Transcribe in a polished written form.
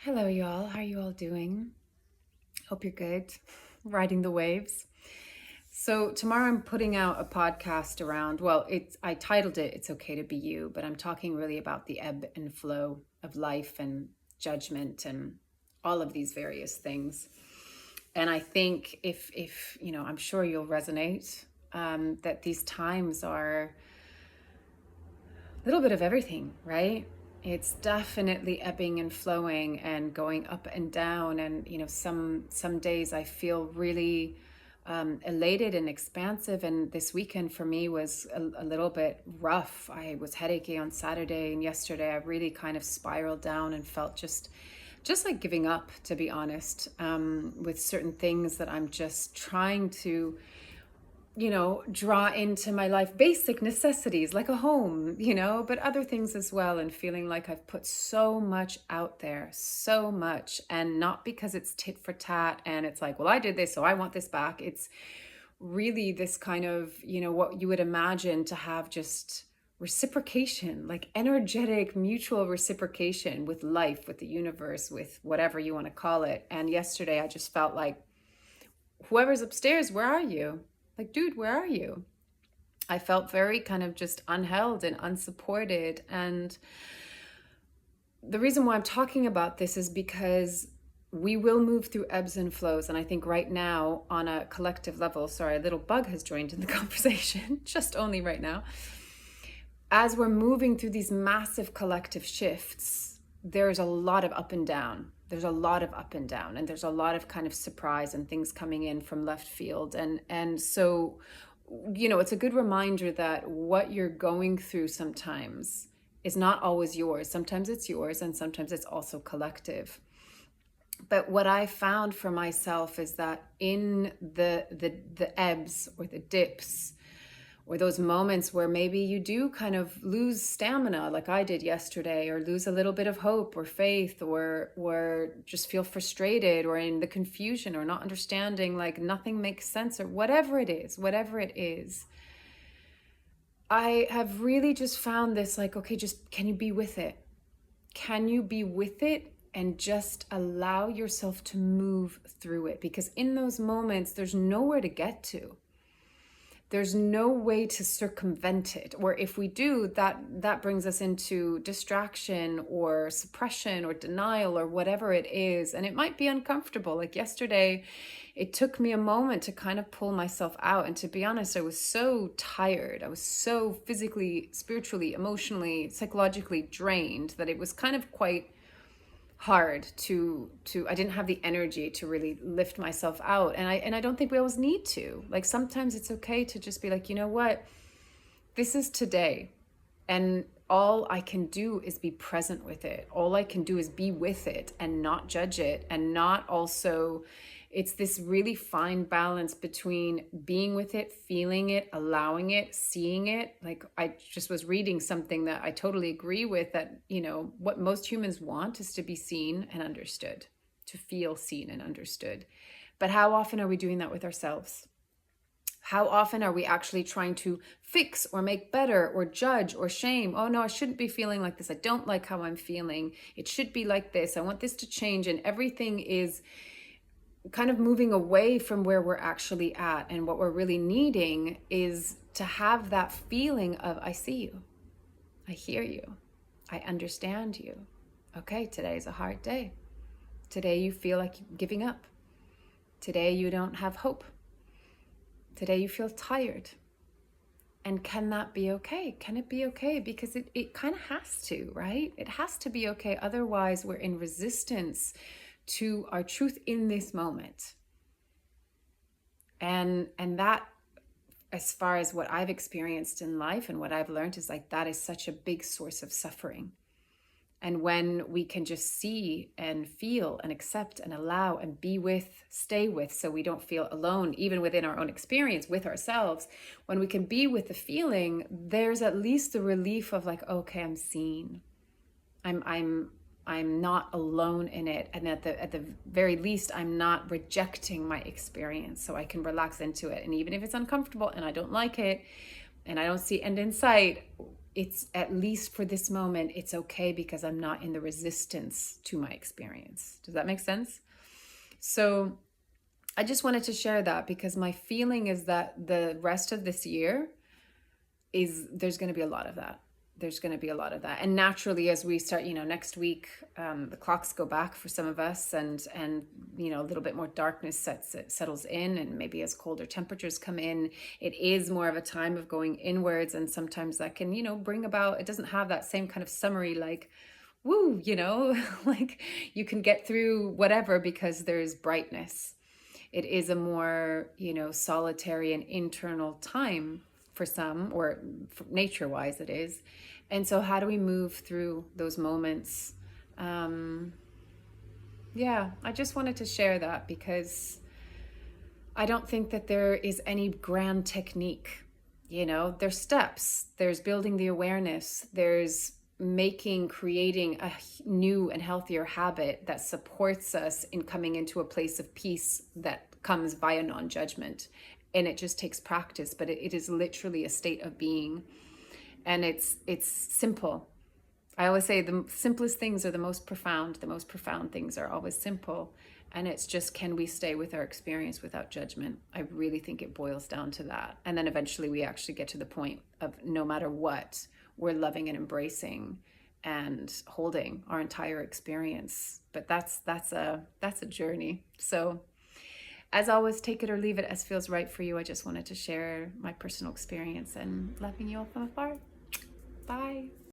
Hello, y'all. How are you all doing? Hope you're good. Riding the waves. So tomorrow I'm putting out a podcast around, I titled it It's Okay to Be You, but I'm talking really about the ebb and flow of life and judgment and all of these various things. And I think if I'm sure you'll resonate, that these times are a little bit of everything, right? It's definitely ebbing and flowing and going up and down. And some days I feel really elated and expansive. And this weekend for me was a little bit rough. I was headachy on Saturday, and yesterday I really kind of spiraled down and felt just like giving up, to be honest, with certain things that I'm just trying to draw into my life, basic necessities like a home, but other things as well. And feeling like I've put so much out there, so much, and not because it's tit for tat and it's like, well, I did this, so I want this back. It's really this kind of, what you would imagine to have just reciprocation, like energetic, mutual reciprocation with life, with the universe, with whatever you want to call it. And yesterday I just felt like, whoever's upstairs, where are you? Like, dude, where are you? I felt very kind of just unheld and unsupported. And the reason why I'm talking about this is because we will move through ebbs and flows. And I think right now, on a collective level, sorry, a little bug has joined in the conversation, just only right now. As we're moving through these massive collective shifts, there's a lot of up and down. There's a lot of up and down, and there's a lot of kind of surprise and things coming in from left field. And so, it's a good reminder that what you're going through sometimes is not always yours. Sometimes it's yours, and sometimes it's also collective. But what I found for myself is that in the ebbs or the dips, or those moments where maybe you do kind of lose stamina like I did yesterday, or lose a little bit of hope or faith, or just feel frustrated, or in the confusion, or not understanding, like nothing makes sense, or whatever it is, I have really just found this, like, okay, just can you be with it? Can you be with it and just allow yourself to move through it? Because in those moments, there's nowhere to get to. There's no way to circumvent it. Or if we do, that brings us into distraction or suppression or denial or whatever it is. And it might be uncomfortable. Like yesterday, it took me a moment to kind of pull myself out. And to be honest, I was so tired. I was so physically, spiritually, emotionally, psychologically drained that it was kind of quite hard to I didn't have the energy to really lift myself out. And I don't think we always need to. Like, sometimes it's okay to just be like, you know what, this is today, and all I can do is be present with it. All I can do is be with it and not judge it, and not also, it's this really fine balance between being with it, feeling it, allowing it, seeing it. Like, I just was reading something that I totally agree with, that, what most humans want is to be seen and understood, to feel seen and understood. But how often are we doing that with ourselves? How often are we actually trying to fix or make better or judge or shame? Oh no, I shouldn't be feeling like this. I don't like how I'm feeling. It should be like this. I want this to change. And everything is kind of moving away from where we're actually at. And what we're really needing is to have that feeling of, I see you, I hear you, I understand you. Okay, today is a hard day. Today you feel like giving up. Today you don't have hope. Today you feel tired. And can that be okay? Can it be okay? Because it kind of has to, right? It has to be okay. Otherwise, we're in resistance to our truth in this moment. And that, as far as what I've experienced in life and what I've learned, is like, that is such a big source of suffering. And when we can just see and feel and accept and allow and be with, stay with, so we don't feel alone, even within our own experience with ourselves, when we can be with the feeling, there's at least the relief of like, okay, I'm seen. I'm not alone in it. And at the very least, I'm not rejecting my experience, so I can relax into it. And even if it's uncomfortable and I don't like it and I don't see end in sight, it's, at least for this moment, it's okay because I'm not in the resistance to my experience. Does that make sense? So I just wanted to share that because my feeling is that the rest of this year there's going to be a lot of that. There's going to be a lot of that. And naturally, as we start, next week, the clocks go back for some of us, and a little bit more darkness settles in, and maybe as colder temperatures come in, it is more of a time of going inwards. And sometimes that can, bring about, it doesn't have that same kind of summary, like, woo, like you can get through whatever because there's brightness. It is a more, solitary and internal time for some, or nature-wise it is. And so how do we move through those moments? Yeah, I just wanted to share that because I don't think that there is any grand technique. There's steps, there's building the awareness, there's creating a new and healthier habit that supports us in coming into a place of peace that comes via non-judgment. And it just takes practice, but it is literally a state of being. And it's simple. I always say the simplest things are the most profound. The most profound things are always simple. And it's just, can we stay with our experience without judgment? I really think it boils down to that. And then eventually we actually get to the point of, no matter what, we're loving and embracing and holding our entire experience. But that's a journey. So as always, take it or leave it as feels right for you. I just wanted to share my personal experience and loving you all from afar. Bye.